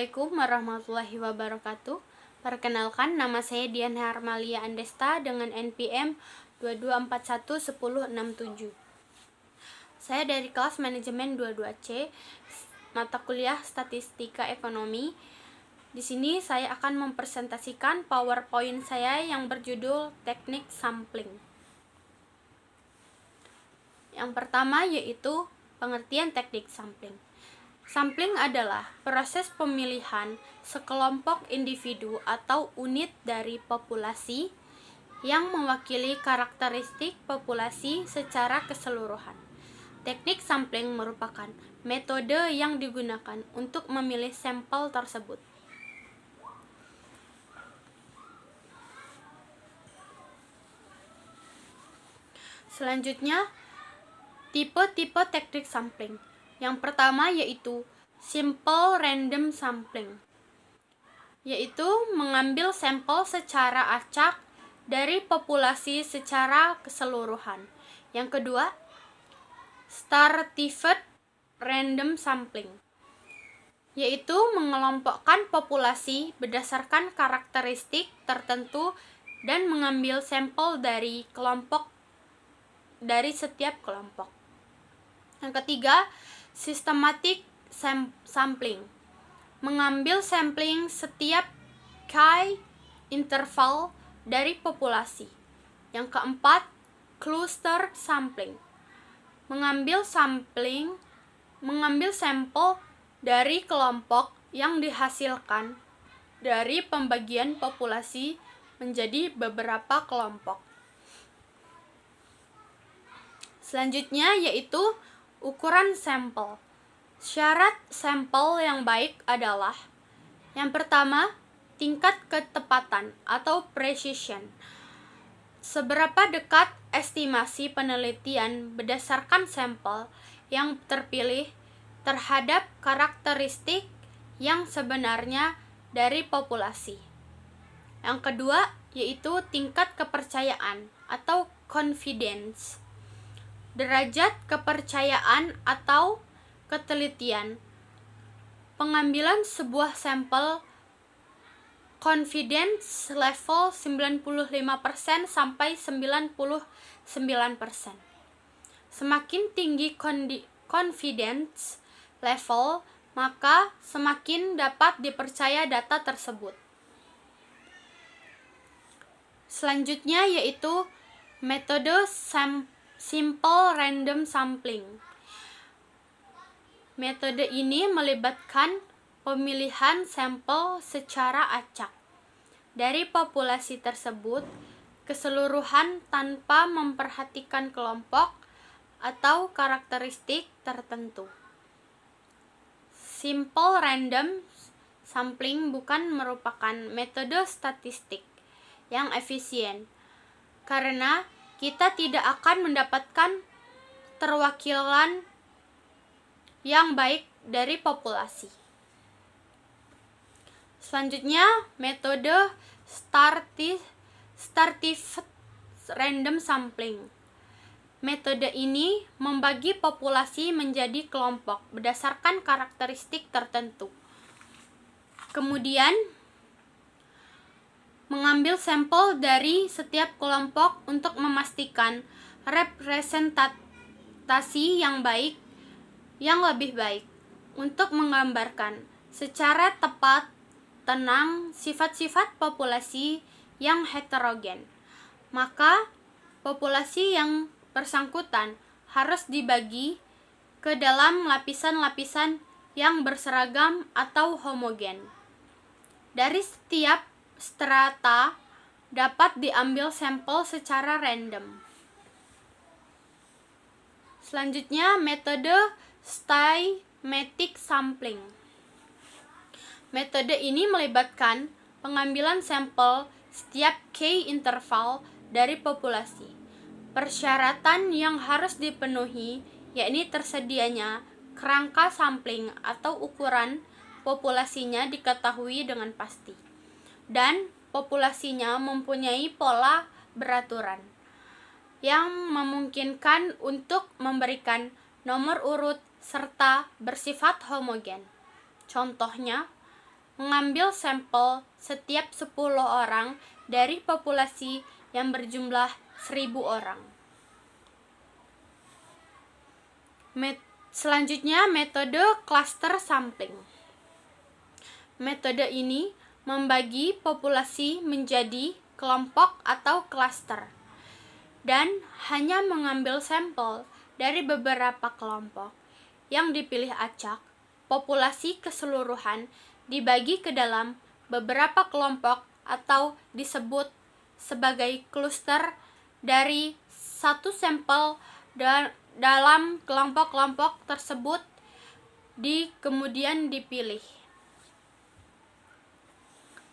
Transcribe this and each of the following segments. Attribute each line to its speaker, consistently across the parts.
Speaker 1: Assalamualaikum warahmatullahi wabarakatuh. Perkenalkan, nama saya Dian Harmalia Andesta dengan NPM 22411067. Saya dari kelas manajemen 22C, mata kuliah Statistika Ekonomi. Di sini saya akan mempresentasikan PowerPoint saya yang berjudul Teknik Sampling. Yang pertama yaitu pengertian teknik sampling. Sampling adalah proses pemilihan sekelompok individu atau unit dari populasi yang mewakili karakteristik populasi secara keseluruhan. Teknik sampling merupakan metode yang digunakan untuk memilih sampel tersebut. Selanjutnya, tipe-tipe teknik sampling. Yang pertama yaitu simple random sampling, yaitu mengambil sampel secara acak dari populasi secara keseluruhan. Yang kedua, stratified random sampling, yaitu mengelompokkan populasi berdasarkan karakteristik tertentu dan mengambil sampel dari setiap kelompok. Yang ketiga, systematic sampling, mengambil sampling setiap interval dari populasi. Yang keempat, cluster sampling, mengambil sampel dari kelompok yang dihasilkan dari pembagian populasi menjadi beberapa kelompok. Selanjutnya yaitu ukuran sampel. Syarat sampel yang baik adalah: yang pertama, tingkat ketepatan atau precision. Seberapa dekat estimasi penelitian berdasarkan sampel yang terpilih terhadap karakteristik yang sebenarnya dari populasi. Yang kedua yaitu tingkat kepercayaan atau confidence. Derajat kepercayaan atau ketelitian. Pengambilan sebuah sampel confidence level 95% sampai 99%. Semakin tinggi confidence level, maka semakin dapat dipercaya data tersebut. Selanjutnya yaitu metode simple random sampling. Metode ini melibatkan pemilihan sampel secara acak dari populasi tersebut keseluruhan tanpa memperhatikan kelompok atau karakteristik tertentu. Simple random sampling bukan merupakan metode statistik yang efisien, karena kita tidak akan mendapatkan terwakilan yang baik dari populasi. Selanjutnya, metode stratified random sampling. Metode ini membagi populasi menjadi kelompok berdasarkan karakteristik tertentu. Kemudian, mengambil sampel dari setiap kelompok untuk memastikan representasi yang lebih baik untuk menggambarkan secara tepat tenang sifat-sifat populasi yang heterogen. Maka populasi yang bersangkutan harus dibagi ke dalam lapisan-lapisan yang berseragam atau homogen. Dari setiap strata dapat diambil sampel secara random. Selanjutnya, metode systematic sampling. Metode ini melibatkan pengambilan sampel setiap interval dari populasi. Persyaratan yang harus dipenuhi yakni tersedianya kerangka sampling atau ukuran populasinya diketahui dengan pasti, dan populasinya mempunyai pola beraturan yang memungkinkan untuk memberikan nomor urut serta bersifat homogen. Contohnya, mengambil sampel setiap 10 orang dari populasi yang berjumlah 1000 orang. Selanjutnya, metode cluster sampling. Metode ini membagi populasi menjadi kelompok atau klaster dan hanya mengambil sampel dari beberapa kelompok yang dipilih acak. Populasi keseluruhan dibagi ke dalam beberapa kelompok atau disebut sebagai kluster dari satu sampel dalam kelompok-kelompok tersebut kemudian dipilih.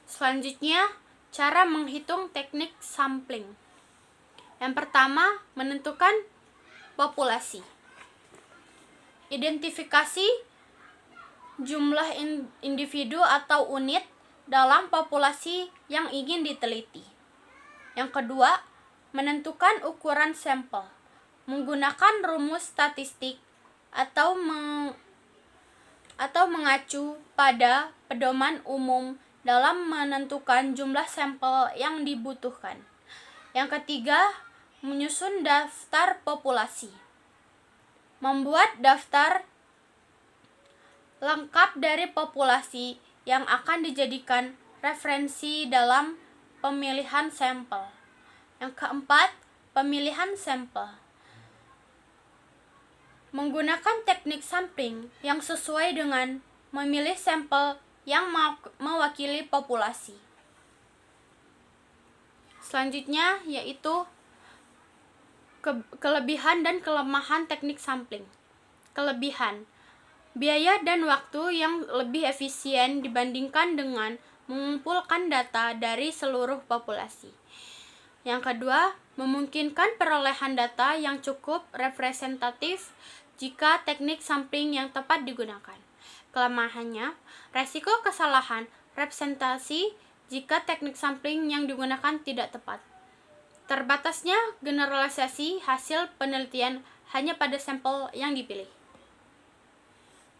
Speaker 1: Selanjutnya, cara menghitung teknik sampling. Yang pertama, menentukan populasi. Identifikasi jumlah individu atau unit dalam populasi yang ingin diteliti. Yang kedua, menentukan ukuran sampel menggunakan rumus statistik atau mengacu pada pedoman umum dalam menentukan jumlah sampel yang dibutuhkan. Yang ketiga, menyusun daftar populasi. Membuat daftar lengkap dari populasi yang akan dijadikan referensi dalam pemilihan sampel. Yang keempat, pemilihan sampel. Menggunakan teknik sampling yang sesuai dengan memilih sampel yang mewakili populasi. Selanjutnya yaitu kelebihan dan kelemahan teknik sampling. Kelebihan: biaya dan waktu yang lebih efisien dibandingkan dengan mengumpulkan data dari seluruh populasi. Yang kedua, memungkinkan perolehan data yang cukup representatif jika teknik sampling yang tepat digunakan. Kelemahannya, resiko kesalahan representasi jika teknik sampling yang digunakan tidak tepat. Terbatasnya generalisasi hasil penelitian hanya pada sampel yang dipilih.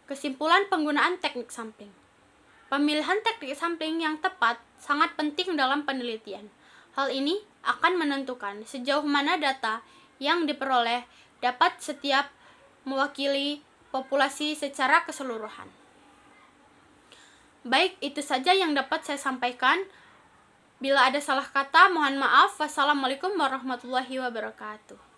Speaker 1: Kesimpulan penggunaan teknik sampling. Pemilihan teknik sampling yang tepat sangat penting dalam penelitian. Hal ini akan menentukan sejauh mana data yang diperoleh dapat mewakili populasi secara keseluruhan. Baik, itu saja yang dapat saya sampaikan. Bila ada salah kata, mohon maaf. Wassalamualaikum warahmatullahi wabarakatuh.